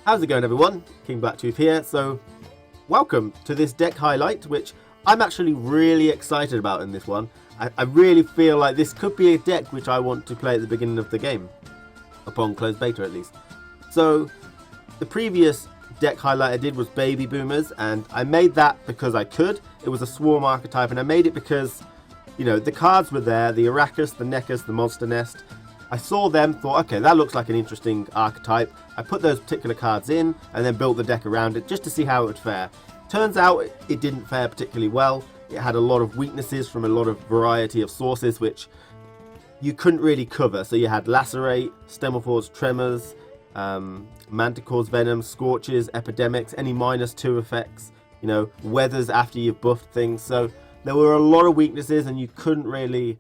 How's it going, everyone? King Blacktooth here. So, welcome to this deck highlight, which I'm actually really excited about in this one. I really feel like this could be a deck which I want to play at the beginning of the game, upon closed beta at least. So, the previous deck highlight I did was Baby Boomers, and I made that because I could. It was a Swarm archetype, and I made it because, you know, the cards were there, the Arrakis, the Nekus, the Monster Nest. I saw them, thought, okay, that looks like an interesting archetype. I put those particular cards in and then built the deck around it just to see how it would fare. Turns out it didn't fare particularly well. It had a lot of weaknesses from a lot of variety of sources which you couldn't really cover. So you had Lacerate, Stemmelfor's Tremors, Manticore's Venom, Scorches, Epidemics, any -2 effects, you know, weathers after you've buffed things. So there were a lot of weaknesses and you couldn't really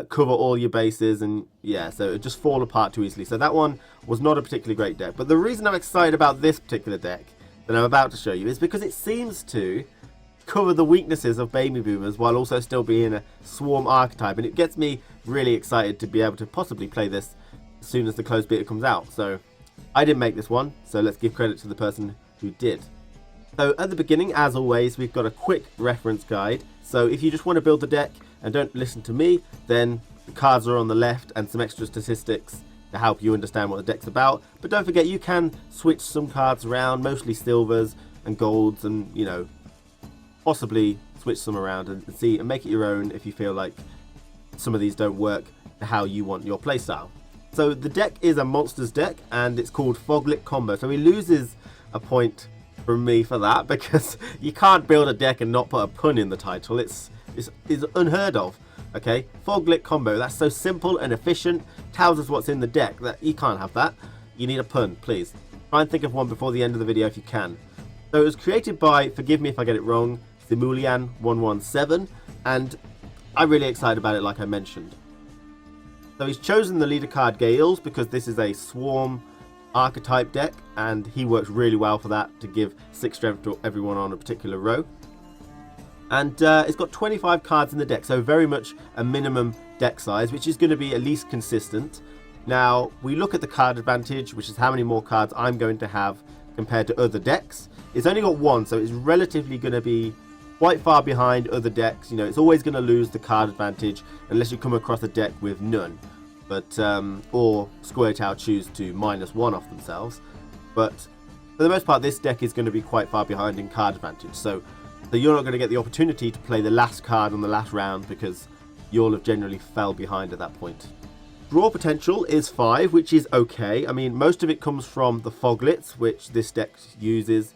cover all your bases, and yeah, so it just fall apart too easily. So that one was not a particularly great deck. But the reason I'm excited about this particular deck that I'm about to show you is because it seems to cover the weaknesses of Baby Boomers while also still being a Swarm archetype, and it gets me really excited to be able to possibly play this as soon as the closed beta comes out. So I didn't make this one, so let's give credit to the person who did. So at the beginning, as always, we've got a quick reference guide. So if you just want to build the deck and don't listen to me, then the cards are on the left and some extra statistics to help you understand what the deck's about. But don't forget, you can switch some cards around, mostly silvers and golds, and, you know, possibly switch some around and see and make it your own if you feel like some of these don't work to how you want your playstyle. So the deck is a monsters deck, and it's called Foglet Combo. So he loses a point from me for that, because you can't build a deck and not put a pun in the title. It's unheard of. Okay, Foglet Combo, that's so simple and efficient, tells us what's in the deck. That you can't have that. You need a pun, please. Try and think of one before the end of the video if you can. So it was created by, forgive me if I get it wrong, Simulian117, and I'm really excited about it, like I mentioned. So he's chosen the leader card Gales because this is a Swarm archetype deck, and he works really well for that, to give 6 strength to everyone on a particular row. And it's got 25 cards in the deck, so very much a minimum deck size, which is going to be at least consistent. Now, we look at the card advantage, which is how many more cards I'm going to have compared to other decks. It's only got 1, so it's relatively going to be quite far behind other decks. You know, it's always going to lose the card advantage unless you come across a deck with none. But, or Square Tower choose to -1 off themselves. But for the most part, this deck is going to be quite far behind in card advantage. So you're not going to get the opportunity to play the last card on the last round because you'll have generally fell behind at that point. Draw potential is 5, which is okay. I mean, most of it comes from the Foglets, which this deck uses.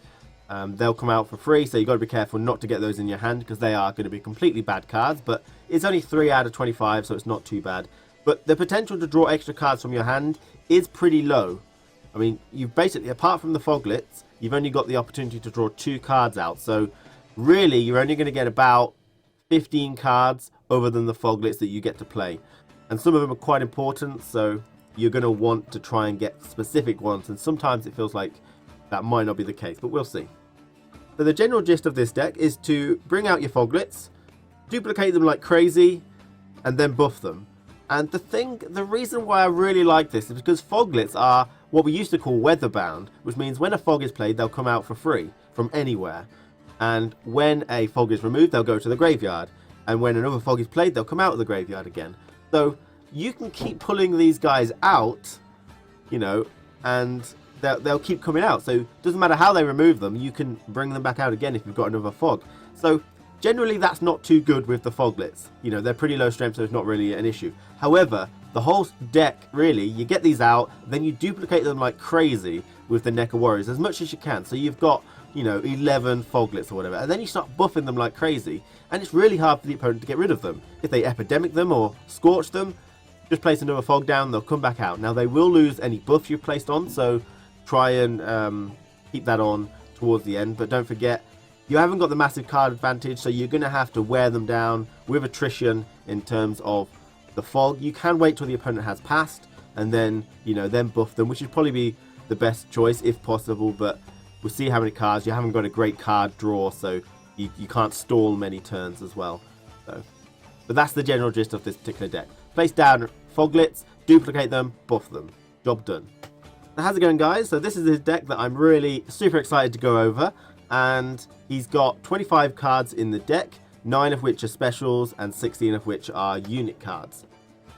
They'll come out for free, so you've got to be careful not to get those in your hand because they are going to be completely bad cards. But it's only 3 out of 25, so it's not too bad. But the potential to draw extra cards from your hand is pretty low. I mean, you've basically, apart from the Foglets, you've only got the opportunity to draw 2 cards out. So really, you're only going to get about 15 cards other than the Foglets that you get to play. And some of them are quite important, so you're going to want to try and get specific ones. And sometimes it feels like that might not be the case, but we'll see. So the general gist of this deck is to bring out your Foglets, duplicate them like crazy, and then buff them. And the reason why I really like this is because Foglets are what we used to call weatherbound, which means when a fog is played, they'll come out for free from anywhere. And when a fog is removed, they'll go to the graveyard. And when another fog is played, they'll come out of the graveyard again. So you can keep pulling these guys out, you know, and they'll keep coming out. So it doesn't matter how they remove them, you can bring them back out again if you've got another fog. So generally, that's not too good with the Foglets. You know, they're pretty low strength, so it's not really an issue. However, the whole deck, really, you get these out, then you duplicate them like crazy with the Neca Warriors as much as you can. So you've got, you know, 11 Foglets or whatever, and then you start buffing them like crazy, and it's really hard for the opponent to get rid of them. If they Epidemic them or Scorch them, just place another fog down, they'll come back out. Now, they will lose any buff you've placed on, so try and keep that on towards the end, but don't forget, you haven't got the massive card advantage, so you're going to have to wear them down with attrition in terms of the fog. You can wait till the opponent has passed, and then, you know, then buff them, which would probably be the best choice if possible, but we'll see how many cards. You haven't got a great card draw, so you can't stall many turns as well. So, but that's the general gist of this particular deck. Place down Foglets, duplicate them, buff them. Job done. How's it going, guys? So this is his deck that I'm really super excited to go over, and he's got 25 cards in the deck, 9 of which are specials and 16 of which are unit cards.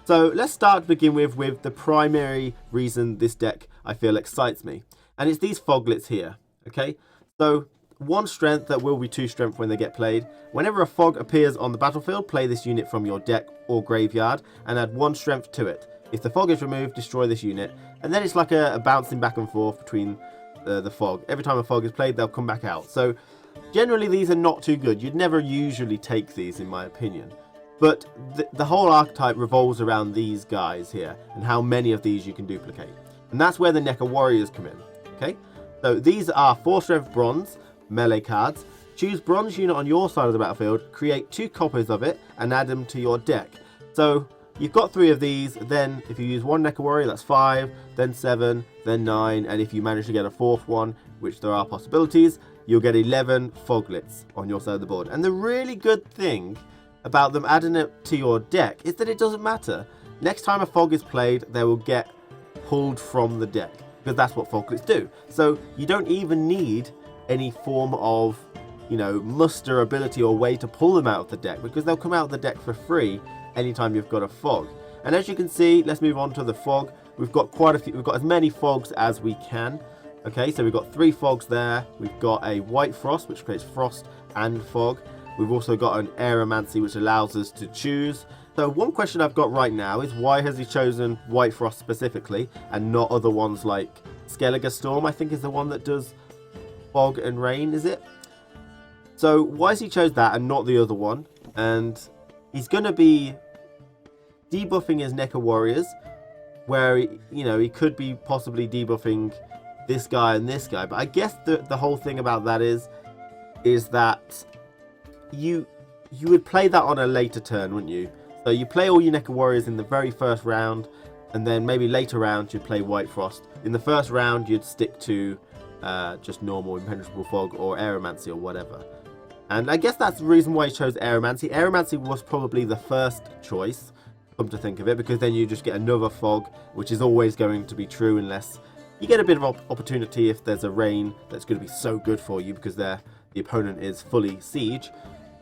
So let's start to begin with the primary reason this deck I feel excites me, and it's these Foglets here. Okay, so 1 strength that will be 2 strength when they get played. Whenever a fog appears on the battlefield, play this unit from your deck or graveyard and add 1 strength to it. If the fog is removed, destroy this unit. And then it's like a bouncing back and forth between the fog. Every time a fog is played, they'll come back out. So generally these are not too good. You'd never usually take these, in my opinion. But the whole archetype revolves around these guys here and how many of these you can duplicate. And that's where the Neca Warriors come in. Okay, so these are 4 strength bronze melee cards. Choose bronze unit on your side of the battlefield, create 2 copies of it and add them to your deck. So you've got 3 of these, then if you use 1 Neca Warrior, that's 5, then 7, then 9, and if you manage to get a 4th one, which there are possibilities, you'll get 11 Foglets on your side of the board. And the really good thing about them adding it to your deck is that it doesn't matter. Next time a fog is played, they will get pulled from the deck, because that's what Foglets do. So you don't even need any form of, you know, muster ability or way to pull them out of the deck, because they'll come out of the deck for free anytime you've got a fog. And as you can see, let's move on to the fog. We've got quite a few, we've got as many fogs as we can. Okay, so we've got 3 fogs there. We've got a white frost, which creates frost and fog. We've also got an aeromancy, which allows us to choose. So one question I've got right now is, why has he chosen white frost specifically and not other ones like Skellige Storm, I think is the one that does fog and rain, is it? So why has he chose that and not the other one? And he's going to be debuffing his Neca Warriors, where, you know, he could be possibly debuffing this guy and this guy. But I guess the whole thing about that is that you would play that on a later turn, wouldn't you? So you play all your Neca Warriors in the very first round, and then maybe later round you'd play White Frost. In the first round you'd stick to just normal Impenetrable Fog or Aeromancy or whatever. And I guess that's the reason why he chose Aeromancy. Aeromancy was probably the first choice, come to think of it, because then you just get another fog, which is always going to be true unless you get a bit of opportunity if there's a rain that's going to be so good for you because the opponent is fully siege.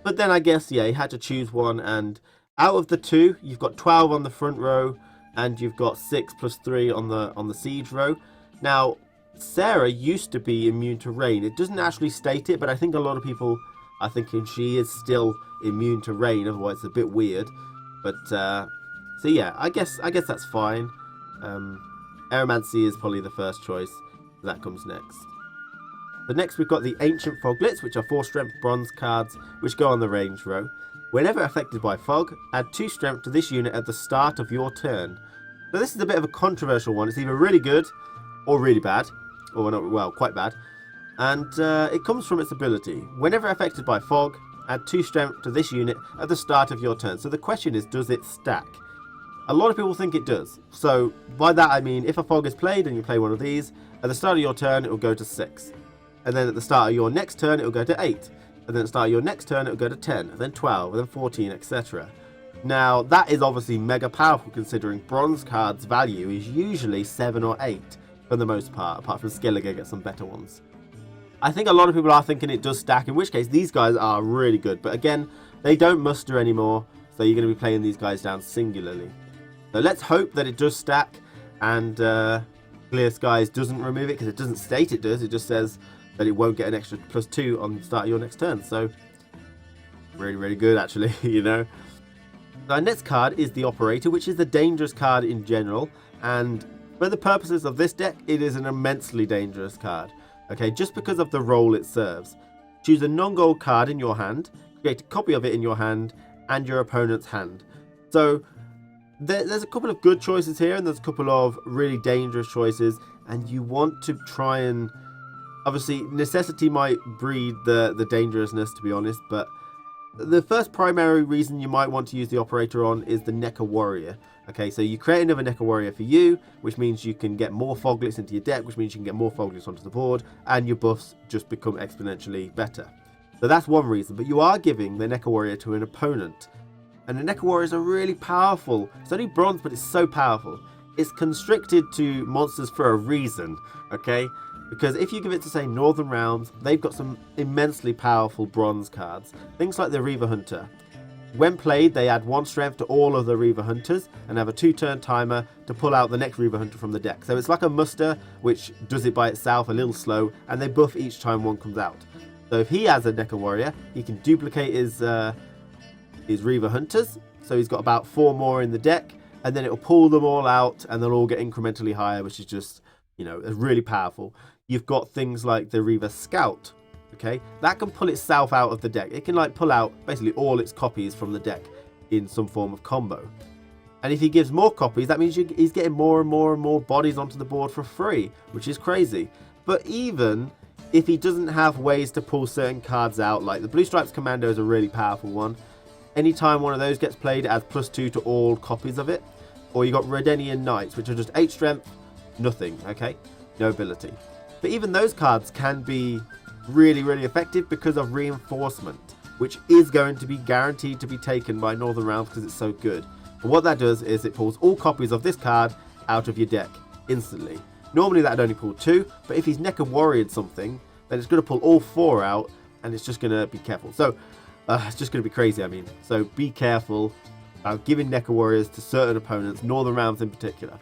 But then I guess, yeah, you had to choose one, and out of the 2, you've got 12 on the front row, and you've got 6 plus 3 on the siege row. Now, Sarah used to be immune to rain. It doesn't actually state it, but I think a lot of people are thinking she is still immune to rain, otherwise it's a bit weird. But, so yeah, I guess that's fine. Aeromancy is probably the first choice. That comes next. So next we've got the Ancient Foglets, which are 4 strength bronze cards, which go on the range row. Whenever affected by fog, add 2 strength to this unit at the start of your turn. So this is a bit of a controversial one. It's either really good or really bad, or not, well, quite bad. And it comes from its ability. Whenever affected by fog, add 2 strength to this unit at the start of your turn. So the question is, does it stack? A lot of people think it does. So by that I mean, if a fog is played and you play one of these, at the start of your turn it will go to 6. And then at the start of your next turn it will go to 8. And then at the start of your next turn it will go to 10, and then 12, and then 14, etc. Now that is obviously mega powerful, considering bronze cards value is usually 7 or 8 for the most part, apart from Skellige gets some better ones. I think a lot of people are thinking it does stack, in which case these guys are really good. But again, they don't muster anymore, so you're going to be playing these guys down singularly. So let's hope that it does stack, and Clear Skies doesn't remove it, because it doesn't state it does. It just says that it won't get an extra +2 on the start of your next turn. So really, really good actually, you know. Our next card is the Operator, which is the dangerous card in general, and for the purposes of this deck, it is an immensely dangerous card. Okay, just because of the role it serves. Choose a non-gold card in your hand, create a copy of it in your hand and your opponent's hand. So there's a couple of good choices here, and there's a couple of really dangerous choices, and you want to try and, obviously necessity might breed the dangerousness, to be honest, but the first primary reason you might want to use the Operator on is the Neca Warrior. Okay, so you create another Neca Warrior for you, which means you can get more Foglets into your deck, which means you can get more Foglets onto the board, and your buffs just become exponentially better. So that's one reason, but you are giving the Neca Warrior to an opponent. And the Neca Warriors are really powerful. It's only bronze, but it's so powerful. it's constricted to monsters for a reason, okay? Because if you give it to, say, Northern Realms, they've got some immensely powerful bronze cards. Things like the Reaver Hunter. When played, they add 1 strength to all of the Reaver Hunters and have a 2-turn timer to pull out the next Reaver Hunter from the deck. So it's like a muster, which does it by itself, a little slow, and they buff each time one comes out. So if he has a Neca Warrior, he can duplicate his Reaver Hunters. So he's got about 4 more in the deck, and then it'll pull them all out, and they'll all get incrementally higher, which is just, you know, really powerful. You've got things like the Reaver Scout. Okay, that can pull itself out of the deck. It can like pull out basically all its copies from the deck in some form of combo. And if he gives more copies, that means he's getting more and more and more bodies onto the board for free, which is crazy. But even if he doesn't have ways to pull certain cards out, like the Blue Stripes Commando is a really powerful one. Anytime one of those gets played, it adds +2 to all copies of it. Or you got Redenian Knights, which are just 8 strength, nothing, okay? No ability. But even those cards can be really, really effective because of reinforcement, which is going to be guaranteed to be taken by Northern Realms because it's so good. And what that does is it pulls all copies of this card out of your deck instantly. Normally that'd only pull 2, but if he's Neca Warriored something, then it's going to pull all 4 out, and it's just going to be careful. So it's just going to be crazy, I mean. So be careful about giving Neca Warriors to certain opponents, Northern Realms in particular.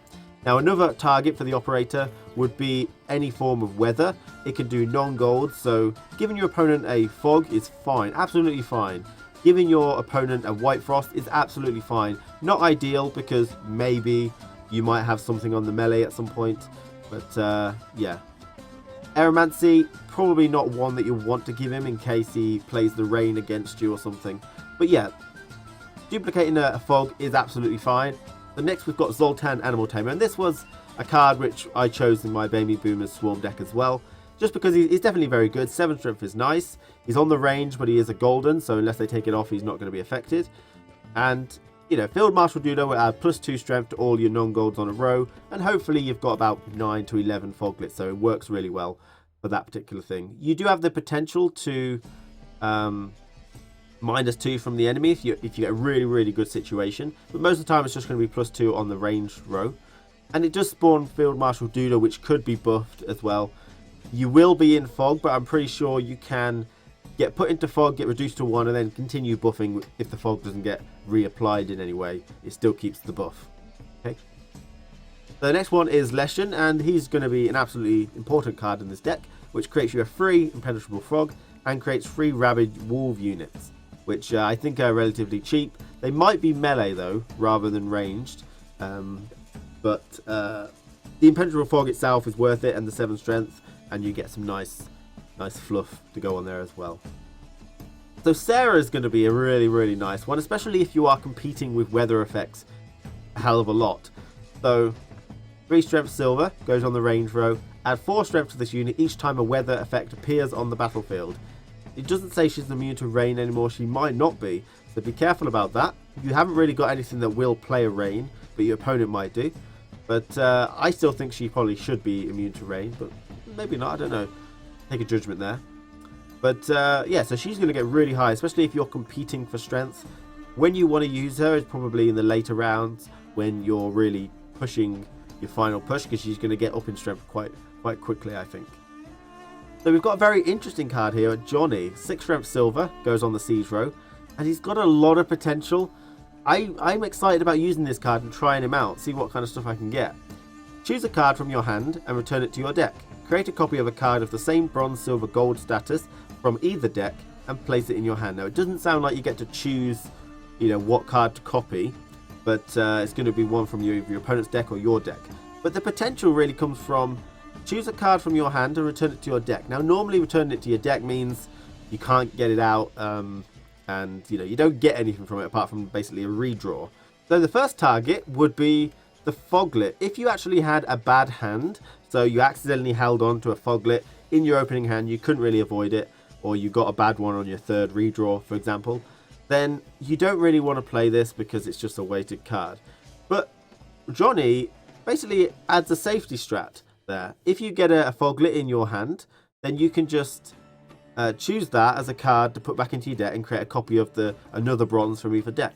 Now another target for the operator would be any form of weather. It can do non-gold, so giving your opponent a fog is fine, absolutely fine. Giving your opponent a white frost is absolutely fine. Not ideal because maybe you might have something on the melee at some point, but yeah. Aeromancy, probably not one that you want to give him in case he plays the rain against you or something. But yeah, duplicating a fog is absolutely fine. The next we've got Zoltan Animal Tamer, and this was a card which I chose in my Baby Boomers Swarm deck as well, just because he's definitely very good. 7 strength is nice. He's on the range, but he is a golden, so unless they take it off, he's not going to be affected. And, you know, Field Marshal Dudo will add +2 strength to all your non-golds on a row, and hopefully you've got about 9 to 11 Foglets, so it works really well for that particular thing. You do have the potential to -2 from the enemy if you get a really, really good situation, but most of the time it's just going to be +2 on the ranged row. And it does spawn Field Marshal Dudo, which could be buffed as well. You will be in fog, but I'm pretty sure you can get put into fog, get reduced to 1, and then continue buffing if the fog doesn't get reapplied in any way. It still keeps the buff. Okay. The next one is Leshen, and he's going to be an absolutely important card in this deck, which creates you a free Impenetrable Fog and creates free Rabid Wolf units, which I think are relatively cheap. They might be melee though, rather than ranged. But the Impenetrable Fog itself is worth it, and the 7 strength, and you get some nice fluff to go on there as well. So Sarah is going to be a really, really nice one, especially if you are competing with weather effects a hell of a lot. So 3 strength silver goes on the range row. Add 4 strength to this unit each time a weather effect appears on the battlefield. It doesn't say she's immune to rain anymore. She might not be, so be careful about that. You haven't really got anything that will play a rain, but your opponent might do. But I still think she probably should be immune to rain, but maybe not, I don't know. Take a judgment there. But yeah, so she's going to get really high, especially if you're competing for strength. When you want to use her is probably in the later rounds when you're really pushing your final push, because she's going to get up in strength quite quickly, I think. So we've got a very interesting card here, Johnny. 6 strength silver, goes on the siege row, and he's got a lot of potential. I'm excited about using this card and trying him out, see what kind of stuff I can get. Choose a card from your hand and return it to your deck. Create a copy of a card of the same bronze, silver, gold status from either deck and place it in your hand. Now, it doesn't sound like you get to choose, you know, what card to copy, but it's going to be one from your opponent's deck or your deck. But the potential really comes from choose a card from your hand and return it to your deck. Now, normally returning it to your deck means you can't get it out, and you know, you don't get anything from it apart from basically a redraw. So the first target would be the Foglet. If you actually had a bad hand, so you accidentally held on to a Foglet in your opening hand, you couldn't really avoid it, or you got a bad one on your third redraw, for example, then you don't really want to play this because it's just a weighted card. But Johnny basically adds a safety strat there. If you get a Foglet in your hand, then you can just choose that as a card to put back into your deck and create a copy of another bronze from either deck.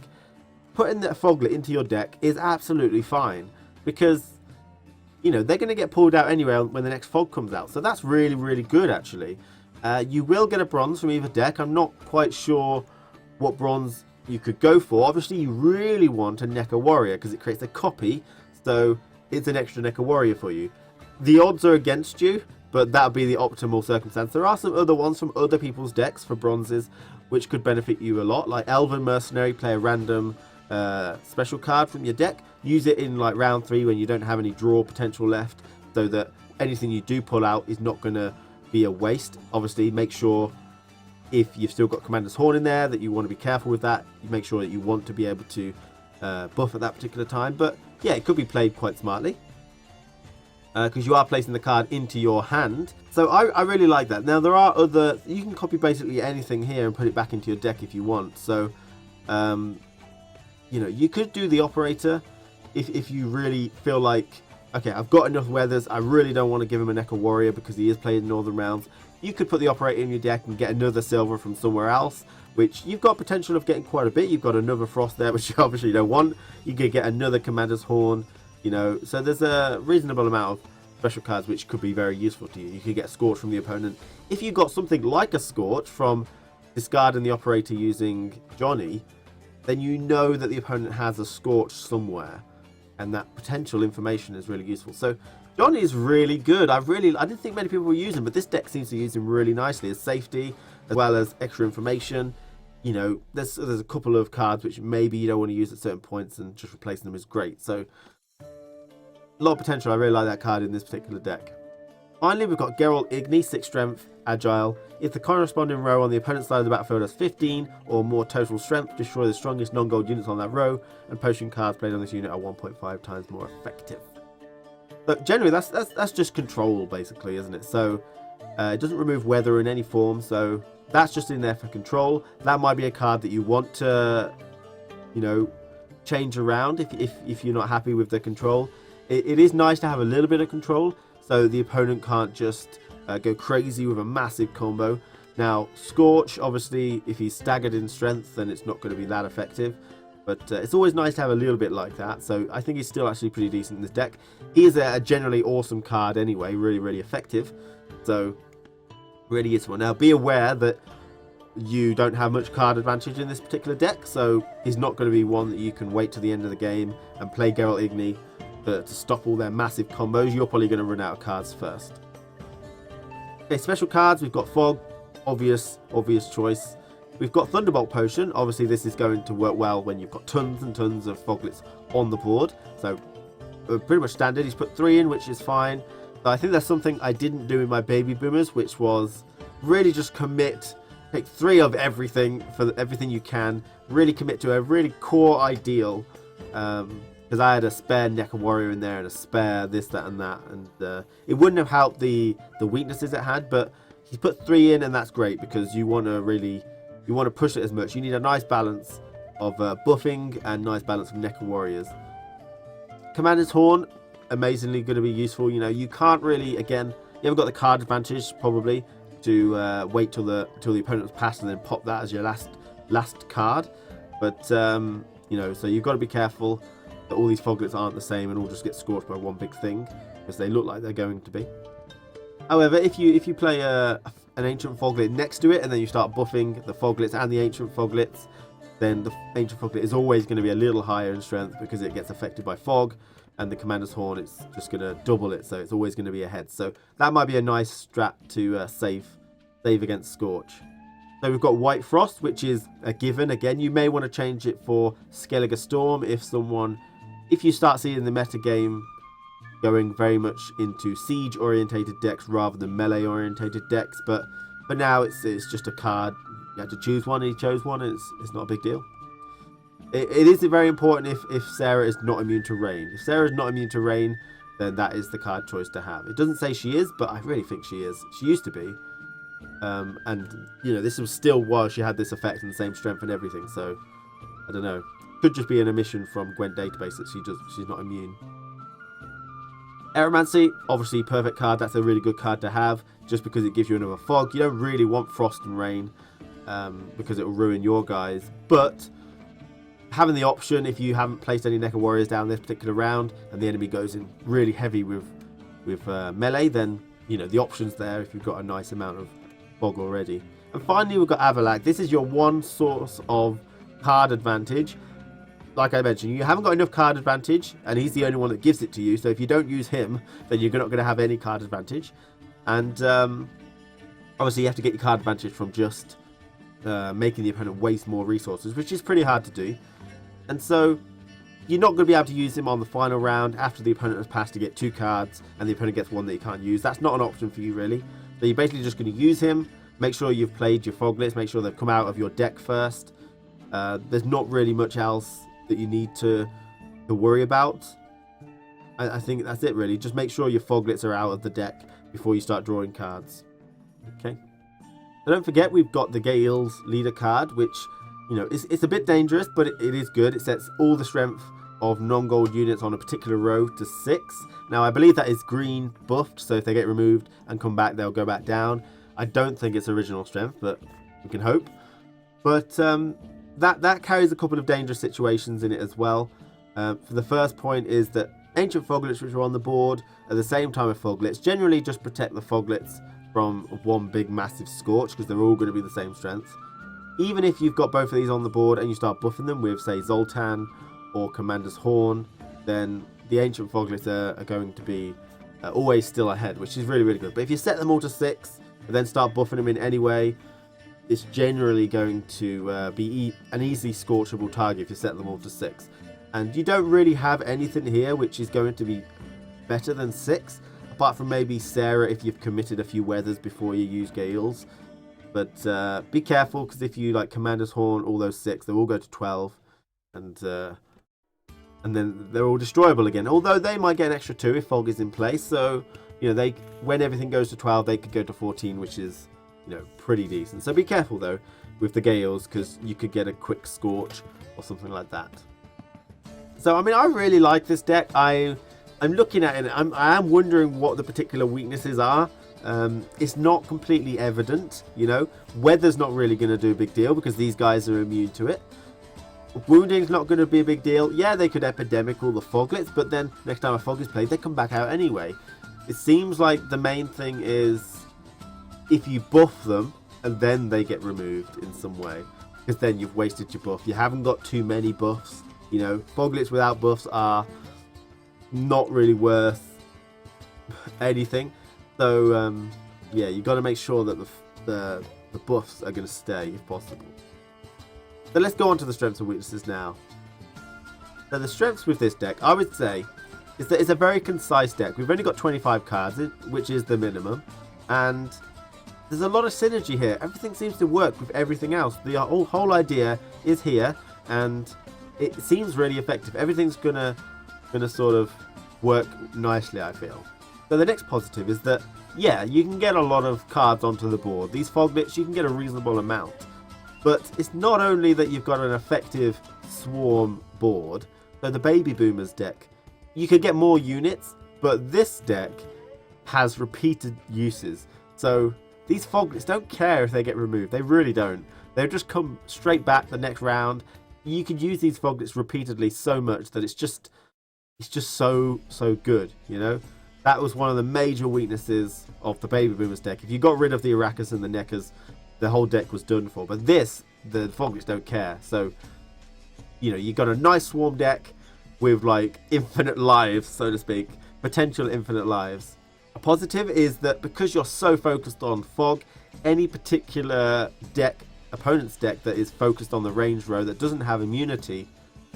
Putting the Foglet into your deck is absolutely fine. because, you know, they're going to get pulled out anyway when the next fog comes out. So that's really, really good, actually. You will get a bronze from either deck. I'm not quite sure what bronze you could go for. Obviously, you really want a Neca Warrior because it creates a copy. So it's an extra Neca Warrior for you. The odds are against you, but that would be the optimal circumstance. There are some other ones from other people's decks for bronzes which could benefit you a lot, like Elven Mercenary. Play a random special card from your deck. Use it in like round 3 when you don't have any draw potential left, so that anything you do pull out is not going to be a waste. Obviously, make sure if you've still got Commander's Horn in there that you want to be careful with that. You make sure that you want to be able to buff at that particular time. But yeah, it could be played quite smartly, because you are placing the card into your hand. So I really like that. Now there are other, you can copy basically anything here and put it back into your deck if you want. So you know, you could do the Operator if you really feel like, okay, I've got enough weathers, I really don't want to give him a Neca Warrior because he is played in Northern Realms. You could put the Operator in your deck and get another silver from somewhere else, which you've got potential of getting quite a bit. You've got another Frost there, which you obviously don't want. You could get another Commander's Horn, you know, so there's a reasonable amount of special cards which could be very useful to you. You could get Scorch from the opponent. If you got something like a Scorch from discarding the Operator using Johnny, then you know that the opponent has a Scorch somewhere, and that potential information is really useful. So Johnny is really good. I didn't think many people were using him, but this deck seems to use him really nicely as safety as well as extra information. You know, there's a couple of cards which maybe you don't want to use at certain points, and just replacing them is great. So a lot of potential. I really like that card in this particular deck. Finally, we've got Geralt Igni, 6 strength, agile. If the corresponding row on the opponent's side of the battlefield has 15 or more total strength, destroy the strongest non-gold units on that row, and potion cards played on this unit are 1.5 times more effective. But generally, that's just control, basically, isn't it? So it doesn't remove weather in any form, so that's just in there for control. That might be a card that you want to, you know, change around if you're not happy with the control. It is nice to have a little bit of control, so the opponent can't just go crazy with a massive combo. Now, Scorch, obviously, if he's staggered in strength, then it's not going to be that effective. But it's always nice to have a little bit like that. So I think he's still actually pretty decent in this deck. He is a generally awesome card anyway, really, really effective. So really useful. Now, be aware that you don't have much card advantage in this particular deck. So he's not going to be one that you can wait to the end of the game and play Geralt Igni to stop all their massive combos. You're probably going to run out of cards first. Okay, special cards. We've got Fog, obvious choice. We've got Thunderbolt Potion. Obviously, this is going to work well when you've got tons and tons of Foglets on the board. So pretty much standard. He's put 3 in, which is fine. But I think that's something I didn't do in my Baby Boomers, which was really just commit. Pick 3 of everything for everything you can. Really commit to a really core ideal. Because I had a spare Neca Warrior in there and a spare this, that, and that, and it wouldn't have helped the weaknesses it had. But he's put 3 in, and that's great because you want to push it as much. You need a nice balance of buffing and nice balance of Neca Warriors. Commander's Horn, amazingly going to be useful. You know, you can't really, again, you haven't got the card advantage probably to wait till the opponent was passed and then pop that as your last card. But you know, so you've got to be careful that all these Foglets aren't the same and all just get scorched by one big thing, because they look like they're going to be. However, if you play an Ancient Foglet next to it and then you start buffing the Foglets and the Ancient Foglets, then the Ancient Foglet is always going to be a little higher in strength because it gets affected by Fog, and the Commander's Horn, it's just going to double it, so it's always going to be ahead. So that might be a nice strat to save against Scorch. So we've got White Frost, which is a given. Again, you may want to change it for Skellige Storm if you start seeing the meta game going very much into siege orientated decks rather than melee orientated decks. But for now, it's just a card. You had to choose one, and he chose one, and it's not a big deal. It is very important if Sarah is not immune to rain. If Sarah is not immune to rain, then that is the card choice to have. It doesn't say she is, but I really think she is. She used to be. And, you know, this was still while she had this effect and the same strength and everything. So, I don't know. Could just be an omission from Gwent database that she's not immune. Aeromancy, obviously perfect card. That's a really good card to have just because it gives you another Fog. You don't really want Frost and Rain because it will ruin your guys. But having the option, if you haven't placed any Neca Warriors down this particular round and the enemy goes in really heavy with melee, then the option's there if you've got a nice amount of fog already. And finally, we've got Avalak. This is your one source of card advantage. Like I mentioned, you haven't got enough card advantage, and he's the only one that gives it to you. So if you don't use him, then you're not going to have any card advantage. And obviously, you have to get your card advantage from just making the opponent waste more resources, which is pretty hard to do. And so you're not going to be able to use him on the final round after the opponent has passed to get 2 cards, and the opponent gets one that you can't use. That's not an option for you, really. So you're basically just going to use him. Make sure you've played your Foglets. Make sure they've come out of your deck first. There's not really much else that you need to worry about. I think that's it, really. Just make sure your Foglets are out of the deck before you start drawing cards. Okay. So don't forget, we've got the Gale's leader card, which, it's a bit dangerous, but it is good. It sets all the strength of non-gold units on a particular row to 6. Now, I believe that is green buffed, so if they get removed and come back, they'll go back down. I don't think it's original strength, but we can hope. But that carries a couple of dangerous situations in it as well. For the first point is that ancient Foglets which are on the board at the same time as Foglets generally just protect the Foglets from one big massive scorch, because they're all going to be the same strength. Even if you've got both of these on the board and you start buffing them with, say, Zoltan or Commander's Horn, then the ancient Foglets are going to be always still ahead, which is really, really good. But if you set them all to 6 and then start buffing them in anyway, it's generally going to be an easily scorchable target if you set them all to 6. And you don't really have anything here which is going to be better than 6, apart from maybe Sarah if you've committed a few weathers before you use Gales. But be careful, because if you Commander's Horn all those 6, they'll all go to 12, and then they're all destroyable again. Although they might get an extra 2 if Fog is in place. So when everything goes to 12, they could go to 14, which is pretty decent. So be careful though with the Gales, because you could get a quick scorch or something like that. So I mean, I really like this deck. I'm looking at it. I am wondering what the particular weaknesses are. It's not completely evident. Weather's not really going to do a big deal because these guys are immune to it. Wounding's not going to be a big deal. Yeah, they could epidemic all the Foglets, but then next time a Fog is played, they come back out anyway. It seems like the main thing is if you buff them and then they get removed in some way, because then you've wasted your buff. You haven't got too many buffs. Foglets without buffs are not really worth anything. So yeah, you got to make sure that the buffs are going to stay if possible. So let's go on to the strengths and weaknesses now. So the strengths with this deck, I would say, is that it's a very concise deck. We've only got 25 cards, which is the minimum, and there's a lot of synergy here. Everything seems to work with everything else. The whole idea is here, and it seems really effective. Everything's gonna sort of work nicely, I feel. So the next positive is that, yeah, you can get a lot of cards onto the board. These Foglets, you can get a reasonable amount. But it's not only that you've got an effective swarm board. So the Baby Boomers deck, you could get more units, but this deck has repeated uses. So these Foglets don't care if they get removed. They really don't. They'll just come straight back the next round. You could use these Foglets repeatedly so much that it's just so good, That was one of the major weaknesses of the Baby Boomers deck. If you got rid of the Arachas and the Necas, the whole deck was done for. But this, the Foglets don't care. So, you got a nice swarm deck with infinite lives, so to speak, potential infinite lives. A positive is that because you're so focused on Fog, any particular opponent's deck that is focused on the range row that doesn't have immunity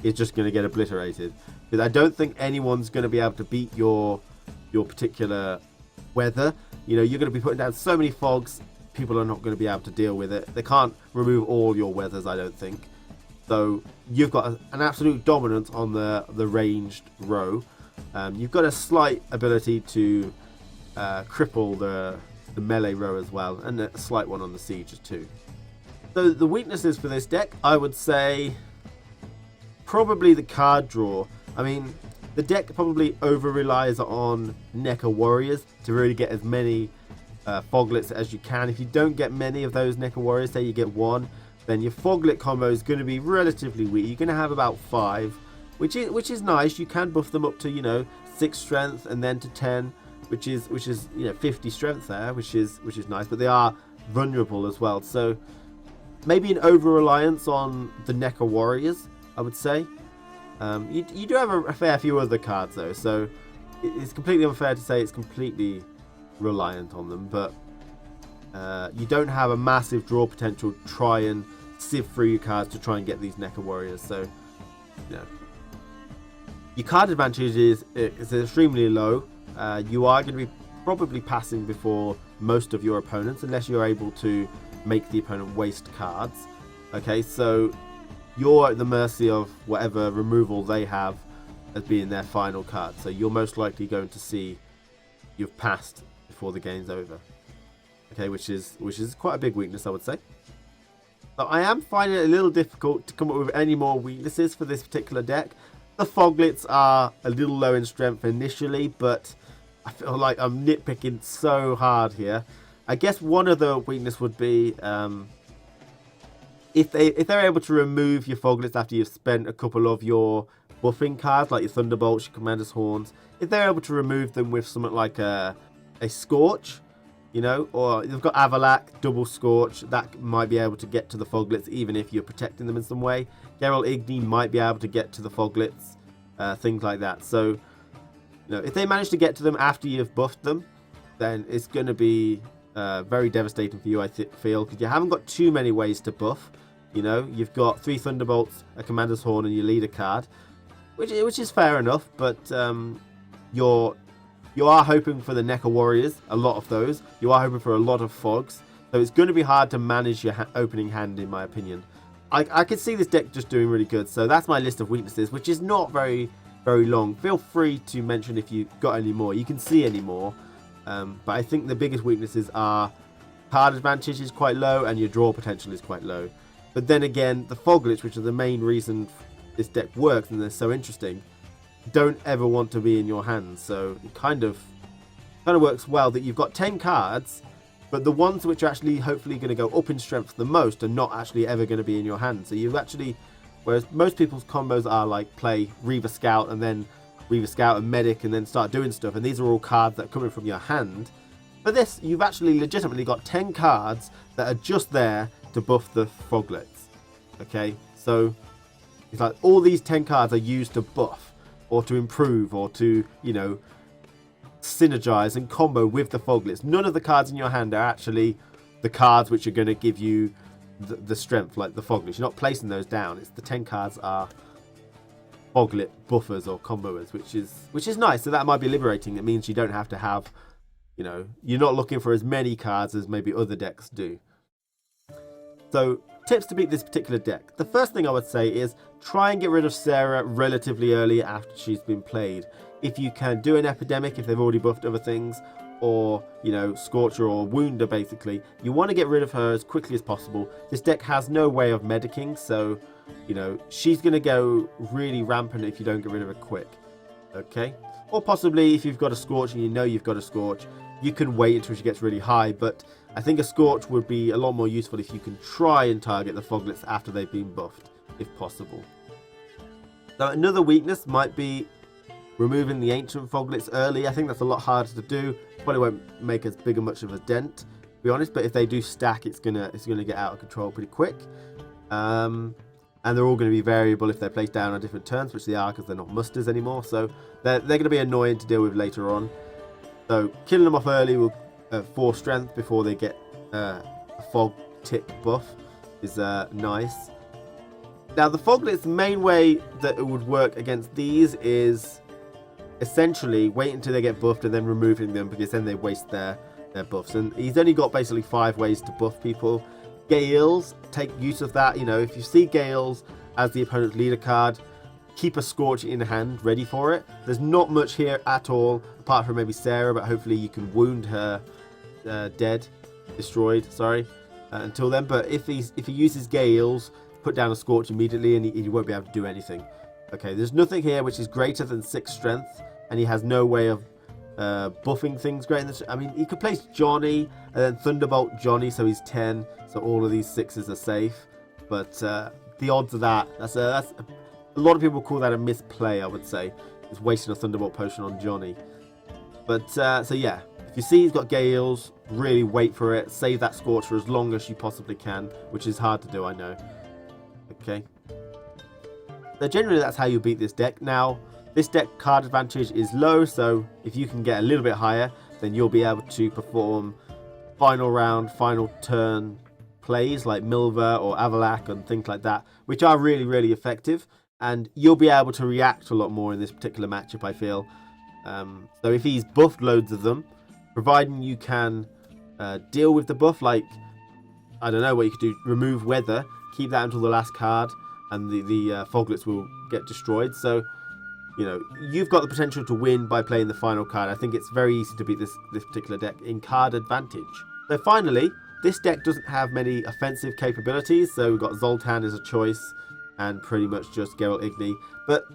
is just going to get obliterated. Because I don't think anyone's going to be able to beat your particular weather. You're going to be putting down so many Fogs, people are not going to be able to deal with it. They can't remove all your weathers, I don't think. So you've got an absolute dominance on the ranged row. You've got a slight ability to cripple the melee row as well, and a slight one on the siege too. So the weaknesses for this deck, I would say probably the card draw. I mean, the deck probably over relies on Neca Warriors to really get as many Foglets as you can. If you don't get many of those Neca Warriors, say you get one, then your Foglet combo is going to be relatively weak. You're going to have about 5, which is nice. You can buff them up to, you know, 6 strength and then to 10, which is you know, 50 strength there, which is nice. But they are vulnerable as well. So maybe an over reliance on the Neca warriors, I would say. You do have a fair few other cards though, so it's completely unfair to say it's completely reliant on them. But you don't have a massive draw potential to try and sieve through your cards to try and get these Neca warriors. So, you know, your card advantage is extremely low. You are going to be probably passing before most of your opponents unless you're able to make the opponent waste cards. Okay, so you're at the mercy of whatever removal they have as being their final card. So you're most likely going to see you've passed before the game's over. Okay, which is quite a big weakness, I would say. So I am finding it a little difficult to come up with any more weaknesses for this particular deck. The Foglets are a little low in strength initially, but I feel like I'm nitpicking so hard here. I guess one of the weakness would be if they're able to remove your Foglets after you've spent a couple of your buffing cards, like your Thunderbolts, your Commander's Horns. If they're able to remove them with something like a Scorch, you know, or they've got Avalak, double Scorch, that might be able to get to the Foglets even if you're protecting them in some way. Geralt Igni might be able to get to the Foglets, things like that. So, you know, if they manage to get to them after you've buffed them, then it's going to be very devastating for you, I feel, because you haven't got too many ways to buff. You know, you've got 3 Thunderbolts, a Commander's Horn, and your leader card, which is fair enough, but you are hoping for the Neca warriors, a lot of those. You are hoping for a lot of fogs, so it's going to be hard to manage your opening hand, in my opinion. I could see this deck just doing really good, so that's my list of weaknesses, which is not very long. Feel free to mention if you've got any more. You can see any more, but I think the biggest weaknesses are card advantage is quite low and your draw potential is quite low. But then again, the Foglets, which are the main reason this deck works and they're so interesting, don't ever want to be in your hands. So it kind of works well that you've got 10 cards, but the ones which are actually hopefully going to go up in strength the most are not actually ever going to be in your hand. So you've actually, whereas most people's combos are like play Reaver Scout and then Reaver Scout and Medic and then start doing stuff, and these are all cards that are coming from your hand. For this, you've actually legitimately got 10 cards that are just there to buff the Foglets. Okay, so it's like all these 10 cards are used to buff or to improve or to, you know, synergize and combo with the Foglets. None of the cards in your hand are actually the cards which are going to give you the strength like the Foglets. You're not placing those down. It's the 10 cards are Foglet buffers or comboers, which is nice. So that might be liberating. It means you don't have to have, you know, you're not looking for as many cards as maybe other decks do. So tips to beat this particular deck. The first thing I would say is try and get rid of Sarah relatively early after she's been played. If you can, do an Epidemic if they've already buffed other things, or, you know, Scorcher or Wounder basically. You want to get rid of her as quickly as possible. This deck has no way of medicing, so, you know, she's going to go really rampant if you don't get rid of her quick. Okay? Or possibly if you've got a Scorch and you know you've got a Scorch, you can wait until she gets really high, but I think a Scorch would be a lot more useful if you can try and target the Foglets after they've been buffed, if possible. Now, another weakness might be removing the Ancient Foglets early. I think that's a lot harder to do. Probably won't make as big a much of a dent, to be honest, but if they do stack, it's gonna get out of control pretty quick. And they're all going to be variable if they're placed down on different turns, which they are because they're not musters anymore, so they're going to be annoying to deal with later on. So killing them off early will 4 strength before they get a fog tick buff is nice. Now the Foglet's main way that it would work against these is essentially wait until they get buffed and then removing them, because then they waste their buffs. And he's only got basically 5 ways to buff people. Gales, take use of that. You know, if you see Gales as the opponent's leader card, keep a Scorch in hand ready for it. There's not much here at all, apart from maybe Sarah, but hopefully you can wound her destroyed, until then. But if he uses Gales, put down a Scorch immediately and he won't be able to do anything. Okay, there's nothing here which is greater than 6 strength, and he has no way of buffing things greater than... I mean, he could place Johnny and then Thunderbolt Johnny, so he's 10, so all of these 6s are safe. But the odds of that's a lot of people call that a misplay, I would say. It's wasting a Thunderbolt potion on Johnny. But, so yeah, if you see he's got Gales, really wait for it. Save that Scorch for as long as you possibly can, which is hard to do, I know. Okay. So generally that's how you beat this deck. Now, this deck card advantage is low, so if you can get a little bit higher, then you'll be able to perform final round, final turn plays like Milva or Avalak and things like that, which are really, really effective. And you'll be able to react a lot more in this particular matchup, I feel. So if he's buffed loads of them, providing you can deal with the buff, like, I don't know what you could do, remove weather, keep that until the last card, and the Foglets will get destroyed. So, you know, you've got the potential to win by playing the final card. I think it's very easy to beat this particular deck in card advantage. So finally, this deck doesn't have many offensive capabilities, so we've got Zoltan as a choice, and pretty much just Geralt Igni. But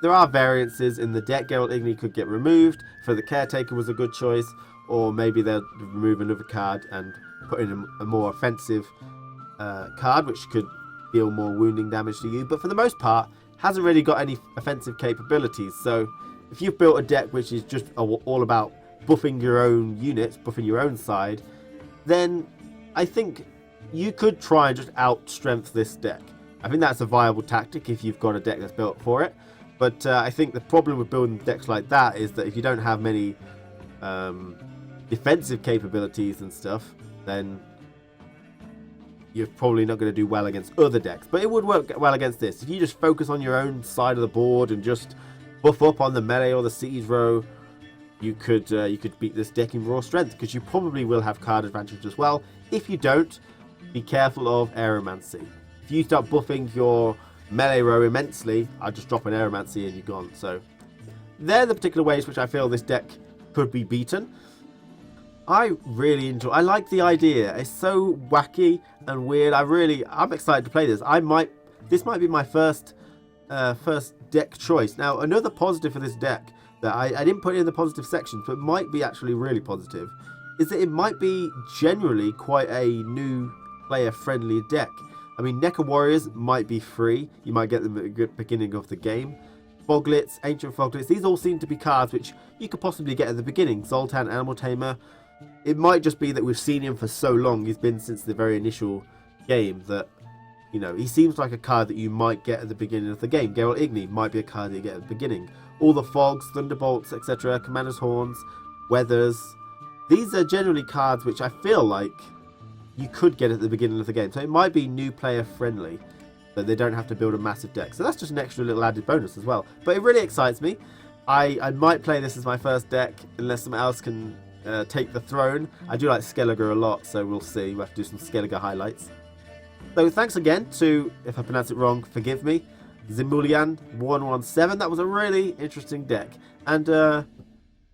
there are variances in the deck. Geralt Igni could get removed. For the Caretaker was a good choice. Or maybe they'll remove another card and put in a more offensive card, which could deal more wounding damage to you. But for the most part, hasn't really got any offensive capabilities. So if you've built a deck which is just all about buffing your own units, buffing your own side, then I think you could try and just out-strength this deck. I think that's a viable tactic if you've got a deck that's built for it. But I think the problem with building decks like that is that if you don't have many defensive capabilities and stuff, then you're probably not going to do well against other decks. But it would work well against this. If you just focus on your own side of the board and just buff up on the melee or the siege row, you could beat this deck in raw strength, because you probably will have card advantage as well. If you don't, be careful of Aeromancy. If you start buffing your melee row immensely, I'll just drop an Aeromancy and you're gone. So they're the particular ways which I feel this deck could be beaten. I like the idea. It's so wacky and weird. I'm excited to play this. This might be my first deck choice. Now, another positive for this deck that I didn't put in the positive section, but might be actually really positive, is that it might be generally quite a new player friendly deck. I mean, Neca Warriors might be free. You might get them at the beginning of the game. Foglets, Ancient Foglets, these all seem to be cards which you could possibly get at the beginning. Zoltan, Animal Tamer. It might just be that we've seen him for so long, he's been since the very initial game, that, you know, he seems like a card that you might get at the beginning of the game. Geralt Igni might be a card that you get at the beginning. All the Fogs, Thunderbolts, etc., Commander's Horns, Weathers. These are generally cards which I feel like you could get at the beginning of the game. So it might be new player friendly, but they don't have to build a massive deck. So that's just an extra little added bonus as well. But it really excites me. I might play this as my first deck unless someone else can take the throne. I do like Skellige a lot, so we'll see. We'll have to do some Skellige highlights. So thanks again to, if I pronounce it wrong, forgive me, Zimulian117. That was a really interesting deck. And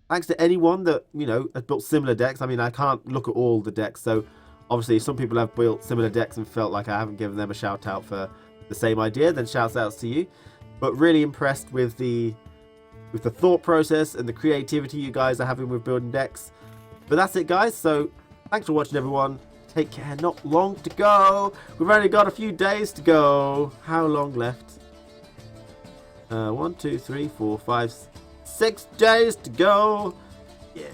thanks to anyone that, you know, has built similar decks. I mean, I can't look at all the decks, so obviously some people have built similar decks and felt like I haven't given them a shout out for the same idea. Then shouts outs to you. But really impressed with the thought process and the creativity you guys are having with building decks. But that's it, guys. So thanks for watching, everyone. Take care. Not long to go. We've only got a few days to go. How long left? 1, 2, 3, 4, 5, 6 days to go. Yeah.